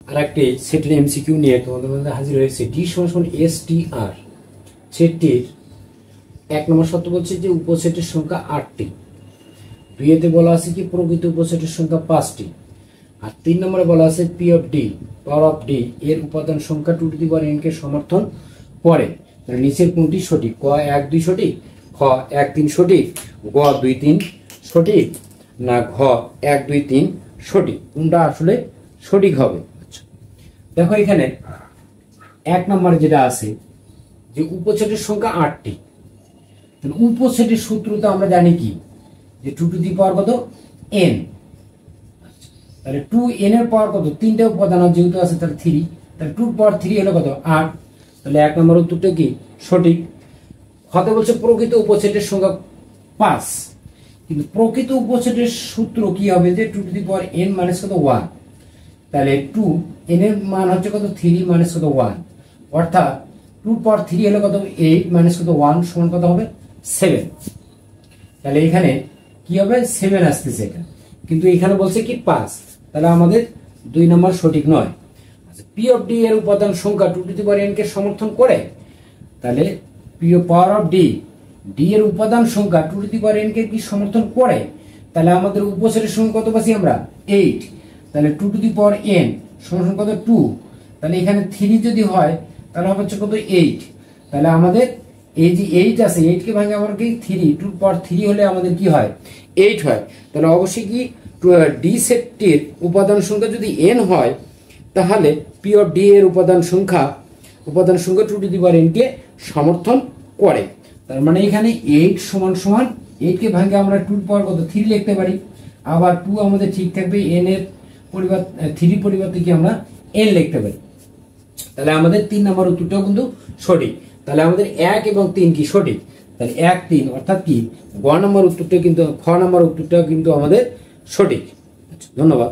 আর একটি সেটের এমসিকিউ নিয়ে তোমাদের মধ্যে হাজির হয়েছে। ডি সমান এসটিআর সেটটির 1 নম্বর শর্ত বলছে যে উপসেটের সংখ্যা 8টি, 2 বলা আছে কি প্রকৃত উপসেটের সংখ্যা 5টি, আর 3 নম্বরে বলা আছে P of D power of D এর উপাদান সংখ্যা 2n কে সমর্থন করে। নিচের কোনটি সঠিক? ক 1 2 সঠিক, খ 1 3 সঠিক, গ 2 3 সঠিক, না ঘ 1 2 3 সঠিক? কোনটা আসলে সঠিক হবে? দেখো এখানে 1 নম্বরে যেটা আছে যে উপসেটের সংখ্যা 8টি, উপসেটের সূত্র তো আমরা জানি কি যে 2 টু দি পাওয়ার কত n, তাহলে 2n এর পাওয়ার কত? 3টে উপাদান যেহেতু আছে তাহলে 3, তাহলে 2 পাওয়ার 3 হলো কত 8, তাহলে 1 নম্বর উত্তরটা কি সঠিক। হতে বলছে প্রকৃত উপসেটের সংখ্যা 5, কিন্তু প্রকৃত উপসেটের সূত্র কি হবে যে 2 to the power n minus কত 1, তাহলে 2n এর মান হচ্ছে কত 3 মাইনাস কত 1, অর্থাৎ 2 পাওয়ার 3 হলো কত 8 মাইনাস কত 1 সমান কত হবে 7, তাহলে এখানে কি হবে 7 আসতেছে এখানে, কিন্তু এখানে বলছে কি 5, তাহলে আমাদের 2 নম্বর সঠিক নয়। আচ্ছা, পি অফ ডি এর উপাদান সংখ্যা 2 টু দি পাওয়ার n কে সমর্থন করে, তাহলে P power of D D এর উপাদান সংখ্যা 2 টু দি পাওয়ার n কে কি সমর্থন করে, তাহলে আমাদের উপসেটের সংখ্যা কত পাচ্ছি আমরা 8, তাহলে 2 টু দি পাওয়ার n সমান কত 2, তাহলে এখানে 3 যদি হয় তাহলে হবে কত 8, তাহলে আমাদের এই যে 8 আছে 8 কে ভাঙে আমরা কি 3, 2 পাওয়ার 3 হলে আমাদের কি হয় 8 হয়, তাহলে অবশ্যই কি ডি সেটটির উপাদান সংখ্যা যদি n হয় তাহলে পি অফ ডি এর উপাদান সংখ্যা 2 টু দি পাওয়ার n কে সমর্থন করে। তার মানে এখানে 8 সমান 8 কে ভাঙে আমরা 2 পাওয়ার কত 3 লিখতে পারি, আবার 2 আমাদের ঠিক থাকবে n এর পরিবর্তে 3 পরিবর্তে কি আমরা n লিখতে পারি, তাহলে আমাদের 3 নম্বর উত্তরটাও কিন্তু সঠিক। তাহলে আমাদের 1 এবং 3 কি সঠিক, তাহলে 1 3 অর্থাৎ কি গ নম্বর উত্তরটা কিন্তু খ নম্বর উত্তরটাও কিন্তু আমাদের সঠিক। ধন্যবাদ।